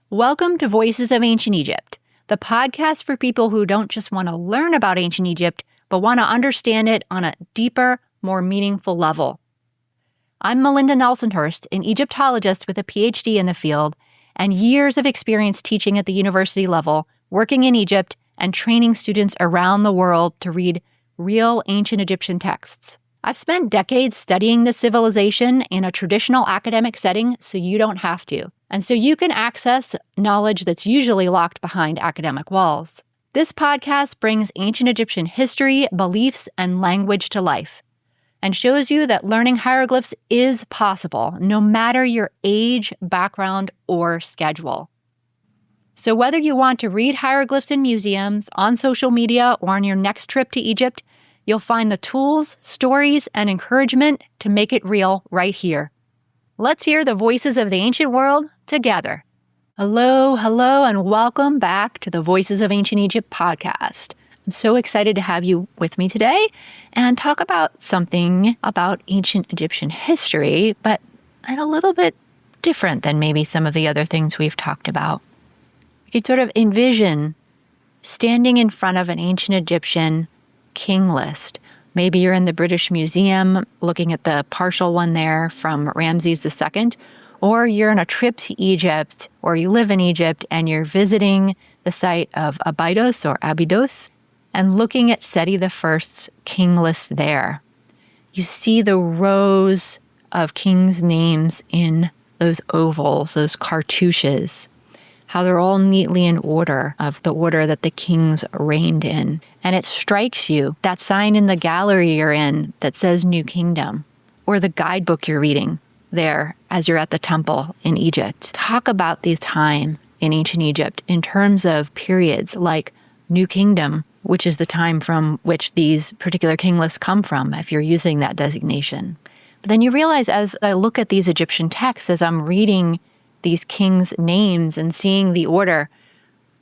Welcome to Voices of Ancient Egypt, the podcast for people who don't just want to learn about ancient Egypt, but want to understand it on a deeper, more meaningful level. I'm Melinda Nelsonhurst, an Egyptologist with a PhD in the field and years of experience teaching at the university level, working in Egypt, and training students around the world to read real ancient Egyptian texts. I've spent decades studying this civilization in a traditional academic setting so you don't have to, and so you can access knowledge that's usually locked behind academic walls. This podcast brings ancient Egyptian history, beliefs, and language to life, and shows you that learning hieroglyphs is possible, no matter your age, background, or schedule. So whether you want to read hieroglyphs in museums, on social media, or on your next trip to Egypt, you'll find the tools, stories, and encouragement to make it real right here. Let's hear the voices of the ancient world together. Hello, and welcome back to the Voices of Ancient Egypt podcast. I'm so excited to have you with me today and talk about something about ancient Egyptian history, but a little bit different than maybe some of the other things we've talked about. You could sort of envision standing in front of an ancient Egyptian king list. Maybe you're in the British Museum looking at the partial one there from Ramses II, or you're on a trip to Egypt, or you live in Egypt and you're visiting the site of Abydos or Abydos and looking at Seti I's king list there. You see the rows of kings' names in those ovals, those cartouches, how they're all neatly in order of the order that the kings reigned in. And it strikes you, that sign in the gallery you're in that says New Kingdom, or the guidebook you're reading there as you're at the temple in Egypt. Talk about the time in ancient Egypt in terms of periods like New Kingdom, which is the time from which these particular king lists come from, if you're using that designation. But then you realize as I look at these Egyptian texts, as I'm reading these kings' names and seeing the order,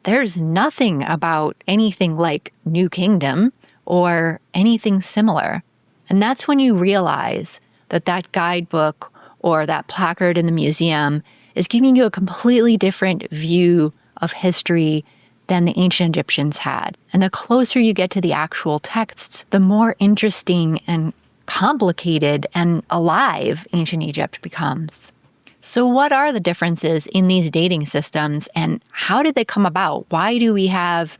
there's nothing about anything like New Kingdom or anything similar. And that's when you realize that that guidebook or that placard in the museum is giving you a completely different view of history than the ancient Egyptians had. And the closer you get to the actual texts, the more interesting and complicated and alive ancient Egypt becomes. So what are the differences in these dating systems and how did they come about? Why do we have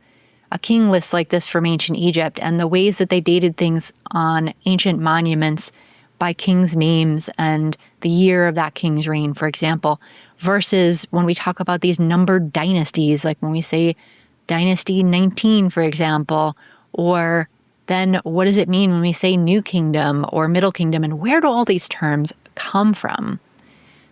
a king list like this from ancient Egypt and the ways that they dated things on ancient monuments by kings' names and the year of that king's reign, for example, versus when we talk about these numbered dynasties, like when we say Dynasty 19, for example, or then what does it mean when we say New Kingdom or Middle Kingdom, and where do all these terms come from?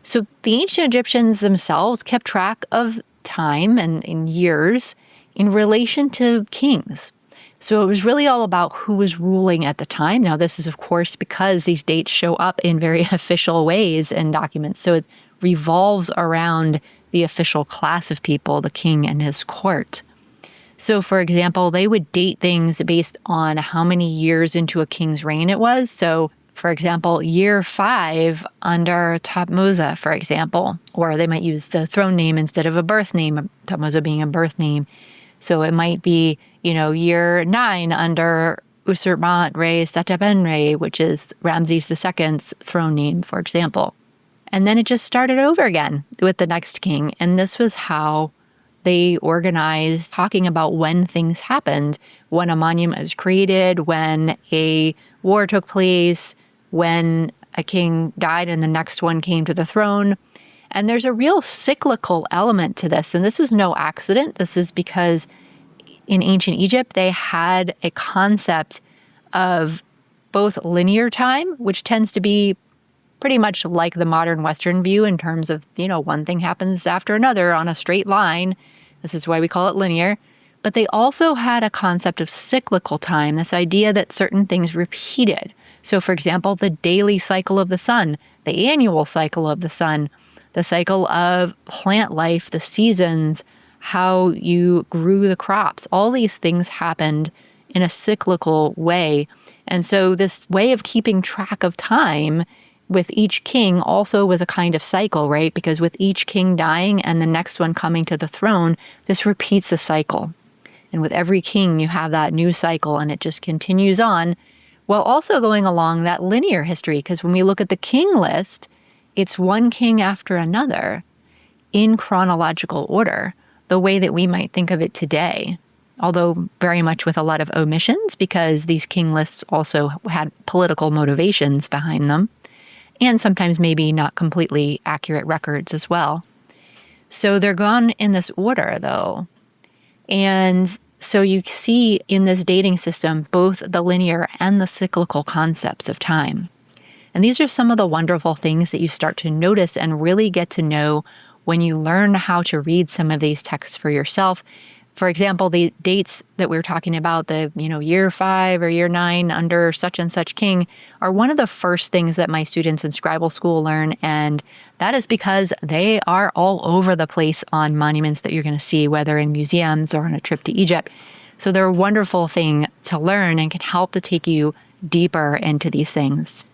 So the ancient Egyptians themselves kept track of time and in years in relation to kings. So it was really all about who was ruling at the time. Now, this is, of course, because these dates show up in very official ways in documents. So it revolves around the official class of people, the king and his court. So, for example, they would date things based on how many years into a king's reign it was. So, for example, year 5 under Thutmose, for example, or they might use the throne name instead of a birth name, Thutmose being a birth name. So it might be, year 9 under Usertmont-Re-Setepenre, which is Ramses II's throne name, for example. And then it just started over again with the next king. And this was how they organized talking about when things happened, when a monument was created, when a war took place, when a king died and the next one came to the throne. And there's a real cyclical element to this. And this is no accident. This is because in ancient Egypt, they had a concept of both linear time, which tends to be pretty much like the modern Western view in terms of, one thing happens after another on a straight line. This is why we call it linear. But they also had a concept of cyclical time, this idea that certain things repeated. So, for example, the daily cycle of the sun, the annual cycle of the sun, the cycle of plant life, the seasons, how you grew the crops. All these things happened in a cyclical way. And so this way of keeping track of time with each king also was a kind of cycle, right? Because with each king dying and the next one coming to the throne, this repeats a cycle. And with every king, you have that new cycle, and it just continues on, while also going along that linear history. Because when we look at the king list, it's one king after another in chronological order, the way that we might think of it today. Although very much with a lot of omissions, because these king lists also had political motivations behind them, and sometimes maybe not completely accurate records as well. So they're gone in this order, though. And so you see in this dating system both the linear and the cyclical concepts of time. And these are some of the wonderful things that you start to notice and really get to know when you learn how to read some of these texts for yourself. For example, the dates that we're talking about, the year 5 or year 9 under such and such king, are one of the first things that my students in scribal school learn, and that is because they are all over the place on monuments that you're going to see, whether in museums or on a trip to Egypt. So they're a wonderful thing to learn and can help to take you deeper into these things.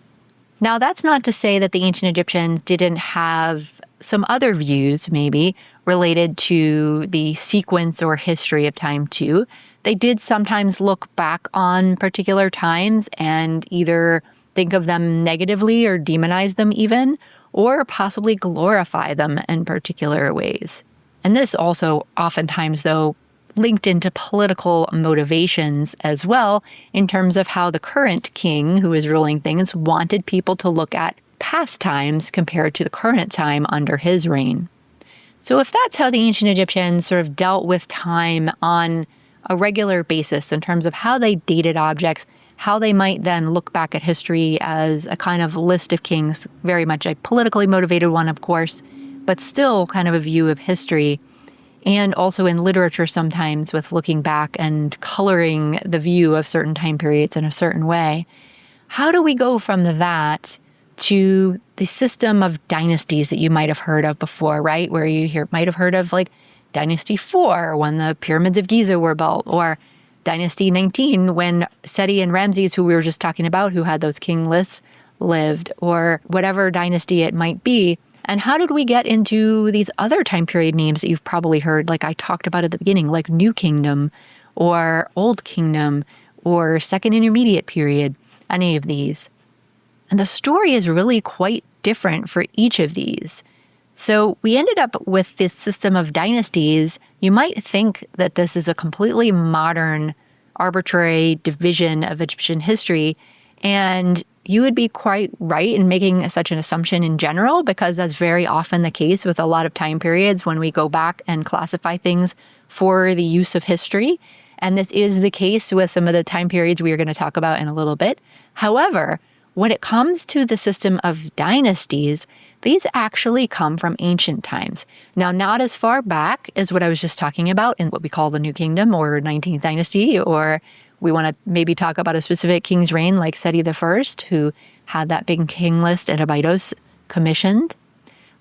Now, that's not to say that the ancient Egyptians didn't have some other views, maybe, related to the sequence or history of time too. They did sometimes look back on particular times and either think of them negatively or demonize them even, or possibly glorify them in particular ways. And this also oftentimes, though, linked into political motivations as well, in terms of how the current king who is ruling things wanted people to look at past times compared to the current time under his reign. So if that's how the ancient Egyptians sort of dealt with time on a regular basis in terms of how they dated objects, how they might then look back at history as a kind of list of kings, very much a politically motivated one, of course, but still kind of a view of history, and also in literature sometimes with looking back and coloring the view of certain time periods in a certain way. How do we go from that to the system of dynasties that you might have heard of before, right? Where you might have heard of like Dynasty 4 when the pyramids of Giza were built, or Dynasty 19 when Seti and Ramses, who we were just talking about, who had those king lists, lived, or whatever dynasty it might be. And how did we get into these other time period names that you've probably heard, like I talked about at the beginning, like New Kingdom or Old Kingdom or Second Intermediate Period, any of these? And the story is really quite different for each of these. So we ended up with this system of dynasties. You might think that this is a completely modern, arbitrary division of Egyptian history, and you would be quite right in making such an assumption in general, because that's very often the case with a lot of time periods when we go back and classify things for the use of history. And this is the case with some of the time periods we are going to talk about in a little bit. However, when it comes to the system of dynasties, these actually come from ancient times. Now, not as far back as what I was just talking about in what we call the New Kingdom or 19th Dynasty, or we want to maybe talk about a specific king's reign like Seti I, who had that big king list at Abydos commissioned.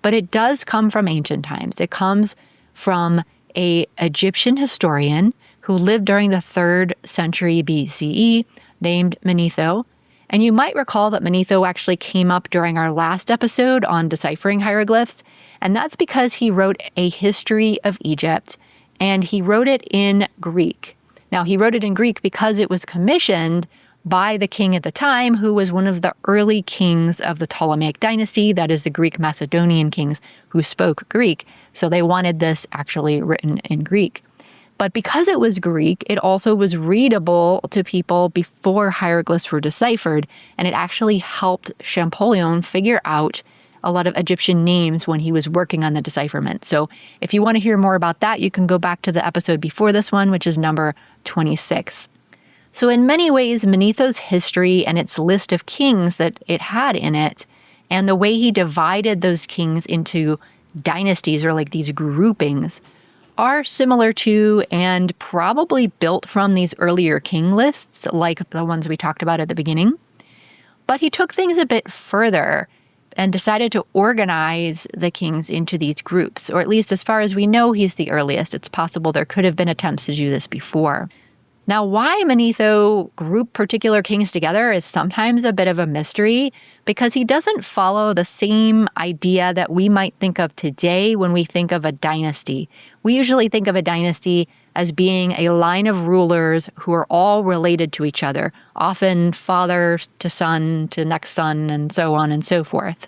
But it does come from ancient times. It comes from an Egyptian historian who lived during the 3rd century BCE named Manetho. And you might recall that Manetho actually came up during our last episode on deciphering hieroglyphs, and that's because he wrote a history of Egypt, and he wrote it in Greek. Now, he wrote it in Greek because it was commissioned by the king at the time, who was one of the early kings of the Ptolemaic dynasty, that is the Greek Macedonian kings who spoke Greek. So they wanted this actually written in Greek. But because it was Greek, it also was readable to people before hieroglyphs were deciphered, and it actually helped Champollion figure out a lot of Egyptian names when he was working on the decipherment. So if you want to hear more about that, you can go back to the episode before this one, which is number 26. So in many ways, Manetho's history and its list of kings that it had in it, and the way he divided those kings into dynasties or like these groupings, are similar to and probably built from these earlier king lists, like the ones we talked about at the beginning. But he took things a bit further and decided to organize the kings into these groups, or at least as far as we know, he's the earliest. It's possible there could have been attempts to do this before. Now, why Manetho grouped particular kings together is sometimes a bit of a mystery because he doesn't follow the same idea that we might think of today when we think of a dynasty. We usually think of a dynasty as being a line of rulers who are all related to each other, often father to son to next son, and so on and so forth.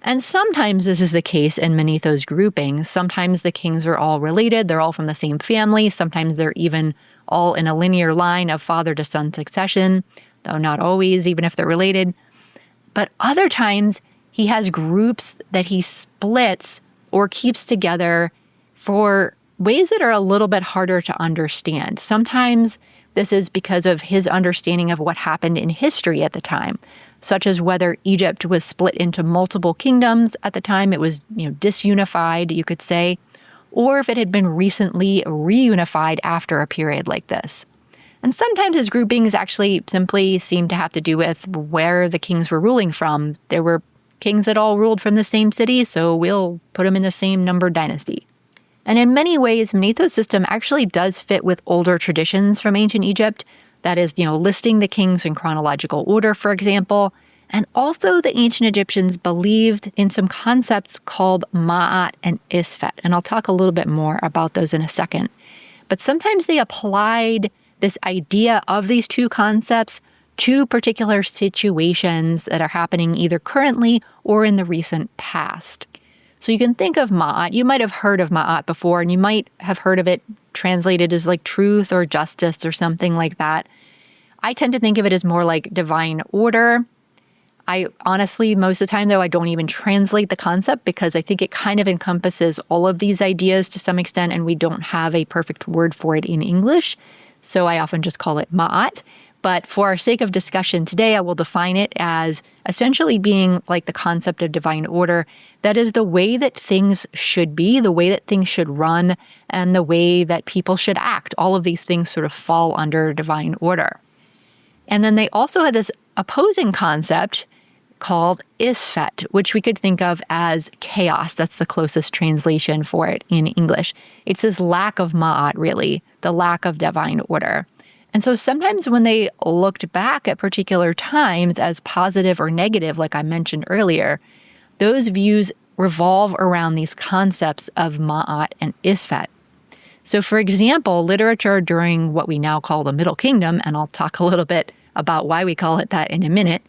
And sometimes this is the case in Manetho's grouping. Sometimes the kings are all related, they're all from the same family, sometimes they're even all in a linear line of father to son succession, though not always, even if they're related. But other times, he has groups that he splits or keeps together for ways that are a little bit harder to understand. Sometimes this is because of his understanding of what happened in history at the time, such as whether Egypt was split into multiple kingdoms at the time. It was, disunified, you could say, or if it had been recently reunified after a period like this. And sometimes his groupings actually simply seem to have to do with where the kings were ruling from. There were kings that all ruled from the same city, so we'll put them in the same numbered dynasty. And in many ways, Manetho's system actually does fit with older traditions from ancient Egypt. That is, listing the kings in chronological order, for example. And also the ancient Egyptians believed in some concepts called Ma'at and Isfet. And I'll talk a little bit more about those in a second. But sometimes they applied this idea of these two concepts to particular situations that are happening either currently or in the recent past. So you can think of Ma'at. You might have heard of Ma'at before, and you might have heard of it translated as like truth or justice or something like that. I tend to think of it as more like divine order. I honestly, most of the time, though, I don't even translate the concept because I think it kind of encompasses all of these ideas to some extent, and we don't have a perfect word for it in English. So I often just call it Ma'at. But for our sake of discussion today, I will define it as essentially being like the concept of divine order. That is the way that things should be, the way that things should run, and the way that people should act. All of these things sort of fall under divine order. And then they also had this opposing concept called isfet, which we could think of as chaos. That's the closest translation for it in English. It's this lack of ma'at, really, the lack of divine order. And so sometimes when they looked back at particular times as positive or negative, like I mentioned earlier, those views revolve around these concepts of ma'at and isfet. So for example, literature during what we now call the Middle Kingdom, and I'll talk a little bit about why we call it that in a minute,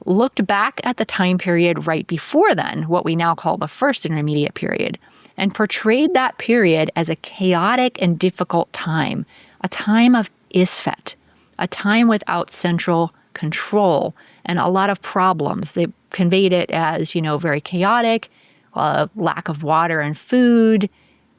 looked back at the time period right before then, what we now call the First Intermediate Period, and portrayed that period as a chaotic and difficult time, a time of isfet, a time without central control and a lot of problems. They conveyed it as, very chaotic, lack of water and food,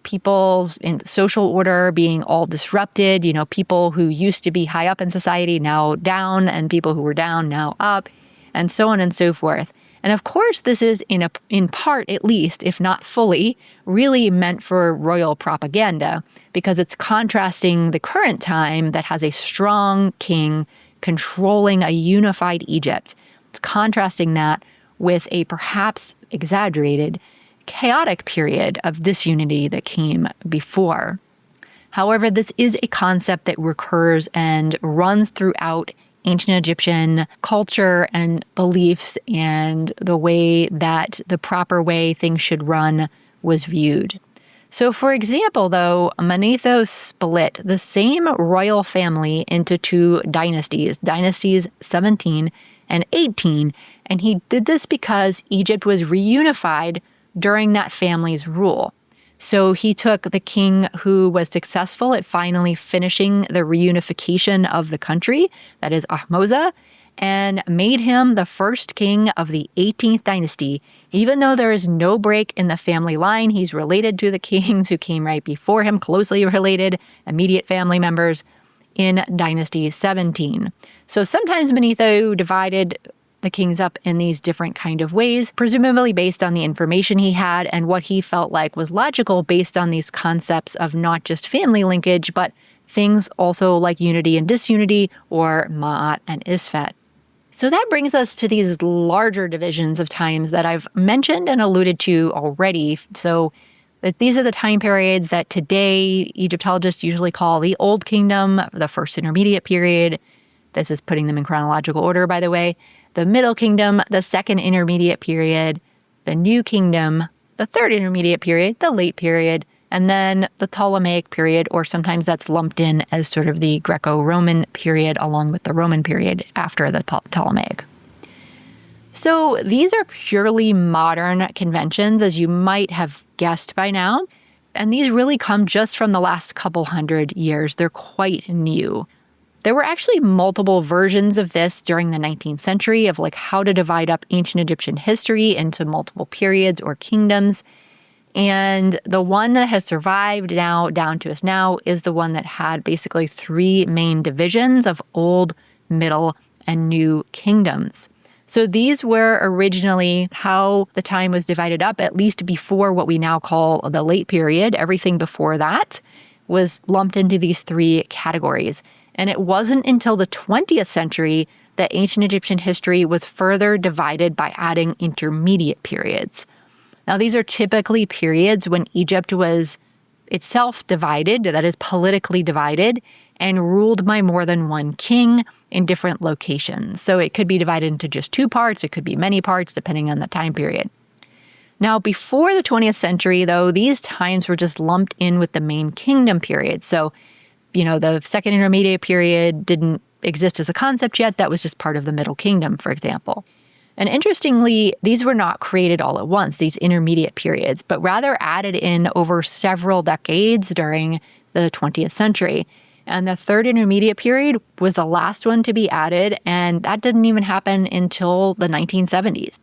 people's in social order being all disrupted, people who used to be high up in society now down, and people who were down now up, and so on and so forth. And of course, this is in part, at least, if not fully, really meant for royal propaganda, because it's contrasting the current time that has a strong king controlling a unified Egypt. It's contrasting that with a perhaps exaggerated, chaotic period of disunity that came before. However, this is a concept that recurs and runs throughout ancient Egyptian culture and beliefs and the way that the proper way things should run was viewed. So for example, though, Manetho split the same royal family into two dynasties, dynasties 17 and 18, and he did this because Egypt was reunified during that family's rule. So he took the king who was successful at finally finishing the reunification of the country, that is Ahmoza, and made him the first king of the 18th dynasty. Even though there is no break in the family line, he's related to the kings who came right before him, closely related, immediate family members, in dynasty 17. So sometimes Manetho divided the kings up in these different kind of ways, presumably based on the information he had and what he felt like was logical based on these concepts of not just family linkage, but things also like unity and disunity, or Ma'at and Isfet. So that brings us to these larger divisions of times that I've mentioned and alluded to already. So These are the time periods that today Egyptologists usually call the Old Kingdom, the First Intermediate Period. This is putting them in chronological order, by the way. The Middle Kingdom, the Second Intermediate Period. The New Kingdom, the Third Intermediate Period, the Late Period. And then the Ptolemaic period, or sometimes that's lumped in as sort of the Greco-Roman period along with the Roman period after the Ptolemaic. So these are purely modern conventions, as you might have guessed by now. And these really come just from the last couple hundred years. They're quite new. There were actually multiple versions of this during the 19th century of like how to divide up ancient Egyptian history into multiple periods or kingdoms. And the one that has survived now down to us now is the one that had basically three main divisions of Old, Middle, and New Kingdoms. So these were originally how the time was divided up, at least before what we now call the late period. Everything before that was lumped into these three categories. And it wasn't until the 20th century that ancient Egyptian history was further divided by adding intermediate periods. Now, these are typically periods when Egypt was itself divided, that is politically divided, and ruled by more than one king in different locations. So it could be divided into just two parts, it could be many parts, depending on the time period. Now, before the 20th century, though, these times were just lumped in with the main kingdom period. So, the Second Intermediate Period didn't exist as a concept yet. That was just part of the Middle Kingdom, for example. And interestingly, these were not created all at once, these intermediate periods, but rather added in over several decades during the 20th century. And the Third Intermediate Period was the last one to be added, and that didn't even happen until the 1970s.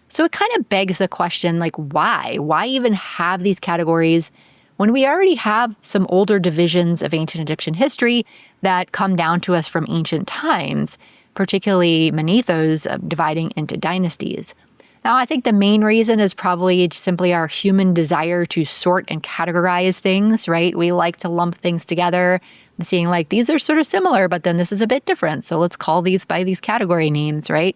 So it kind of begs the question, like, why? Why even have these categories when we already have some older divisions of ancient Egyptian history that come down to us from ancient times, particularly Manetho's dividing into dynasties? Now, I think the main reason is probably simply our human desire to sort and categorize things, right? We like to lump things together, seeing like these are sort of similar, but then this is a bit different. So let's call these by these category names, right?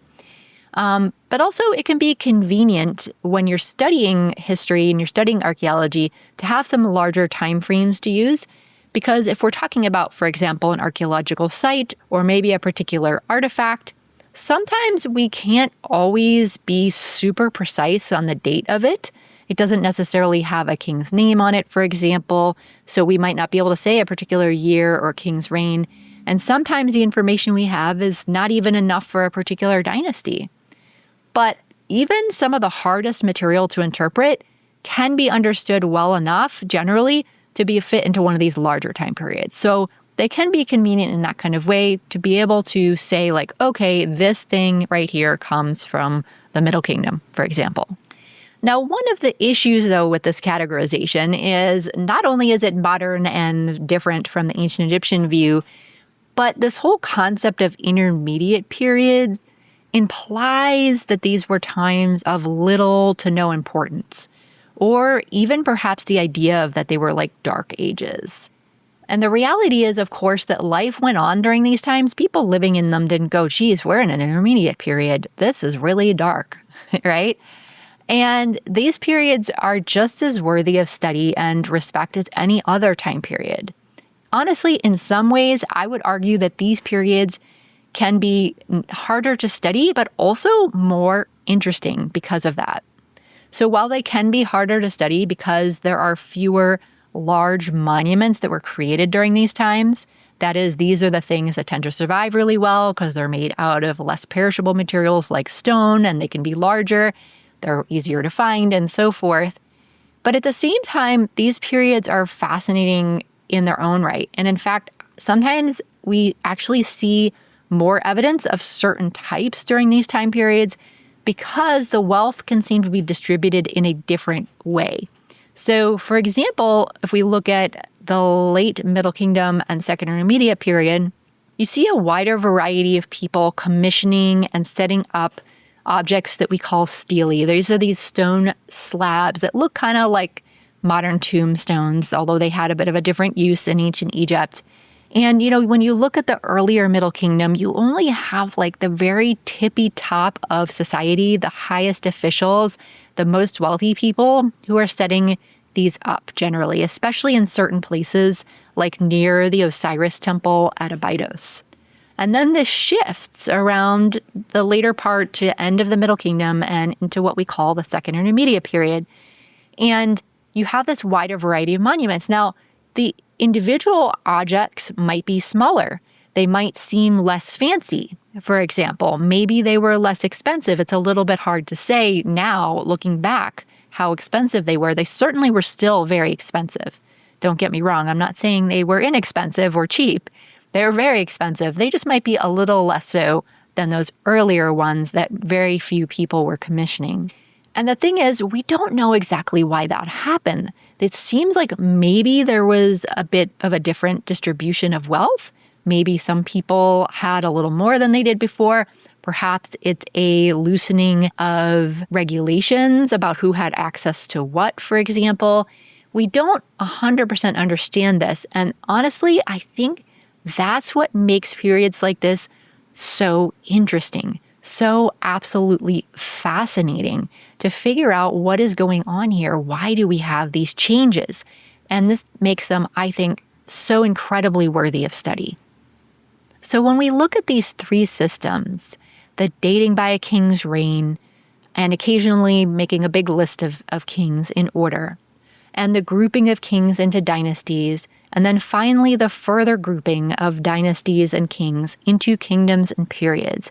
But also it can be convenient when you're studying history and you're studying archaeology to have some larger time frames to use. Because if we're talking about, for example, an archaeological site or maybe a particular artifact, sometimes we can't always be super precise on the date of it. It doesn't necessarily have a king's name on it, for example, so we might not be able to say a particular year or king's reign. And sometimes the information we have is not even enough for a particular dynasty. But even some of the hardest material to interpret can be understood well enough, generally, to be a fit into one of these larger time periods. So they can be convenient in that kind of way to be able to say, like, okay, this thing right here comes from the Middle Kingdom, for example. Now, one of the issues, though, with this categorization is not only is it modern and different from the ancient Egyptian view, but this whole concept of intermediate periods implies that these were times of little to no importance, or even perhaps the idea of that they were like dark ages. And the reality is, of course, that life went on during these times. People living in them didn't go, geez, we're in an intermediate period. This is really dark, right? And these periods are just as worthy of study and respect as any other time period. Honestly, in some ways, I would argue that these periods can be harder to study, but also more interesting because of that. So while they can be harder to study because there are fewer large monuments that were created during these times, that is, these are the things that tend to survive really well because they're made out of less perishable materials like stone, and they can be larger, they're easier to find, and so forth. But at the same time, these periods are fascinating in their own right. And in fact, sometimes we actually see more evidence of certain types during these time periods because the wealth can seem to be distributed in a different way. So, for example, if we look at the late Middle Kingdom and Second Intermediate period, you see a wider variety of people commissioning and setting up objects that we call stelae. These are these stone slabs that look kind of like modern tombstones, although they had a bit of a different use in ancient Egypt. And, when you look at the earlier Middle Kingdom, you only have like the very tippy top of society, the highest officials, the most wealthy people who are setting these up generally, especially in certain places like near the Osiris temple at Abydos. And then this shifts around the later part to end of the Middle Kingdom and into what we call the Second Intermediate period. And you have this wider variety of monuments. Now, the individual objects might be smaller. They might seem less fancy. For example, maybe they were less expensive. It's a little bit hard to say now, looking back, how expensive they were. They certainly were still very expensive. Don't get me wrong. I'm not saying they were inexpensive or cheap. They were very expensive. They just might be a little less so than those earlier ones that very few people were commissioning. And the thing is, we don't know exactly why that happened. It seems like maybe there was a bit of a different distribution of wealth. Maybe some people had a little more than they did before. Perhaps it's a loosening of regulations about who had access to what, for example. We don't 100% understand this. And honestly, I think that's what makes periods like this so interesting, so absolutely fascinating to figure out what is going on here. Why do we have these changes? And this makes them, I think, so incredibly worthy of study. So when we look at these three systems, the dating by a king's reign, and occasionally making a big list of kings in order, and the grouping of kings into dynasties, and then finally the further grouping of dynasties and kings into kingdoms and periods.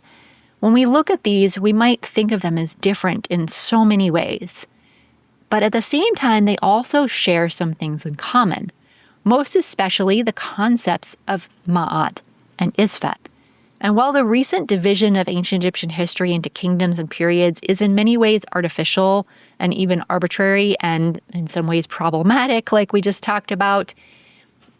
When we look at these, we might think of them as different in so many ways. But at the same time, they also share some things in common, most especially the concepts of Ma'at and Isfet. And while the recent division of ancient Egyptian history into kingdoms and periods is in many ways artificial and even arbitrary and in some ways problematic, like we just talked about,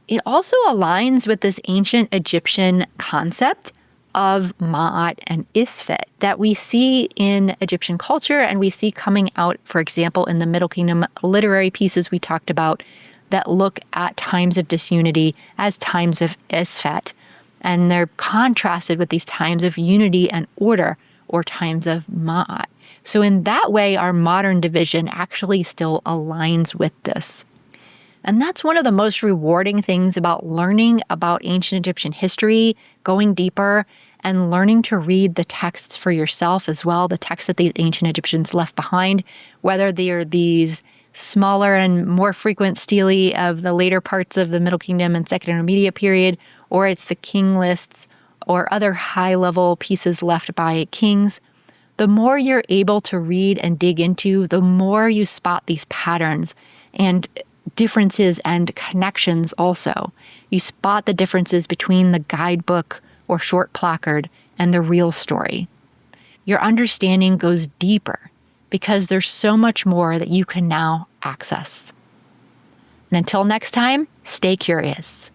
it also aligns with this ancient Egyptian concept of Ma'at and Isfet that we see in Egyptian culture and we see coming out, for example, in the Middle Kingdom literary pieces we talked about that look at times of disunity as times of Isfet. And they're contrasted with these times of unity and order, or times of Ma'at. So in that way, our modern division actually still aligns with this. And that's one of the most rewarding things about learning about ancient Egyptian history, going deeper, and learning to read the texts for yourself as well, the texts that these ancient Egyptians left behind, whether they're these smaller and more frequent stelae of the later parts of the Middle Kingdom and Second Intermediate period, or it's the king lists or other high-level pieces left by kings. The more you're able to read and dig into, the more you spot these patterns and differences and connections also. You spot the differences between the guidebook or short placard and the real story. Your understanding goes deeper because there's so much more that you can now access. And until next time, stay curious.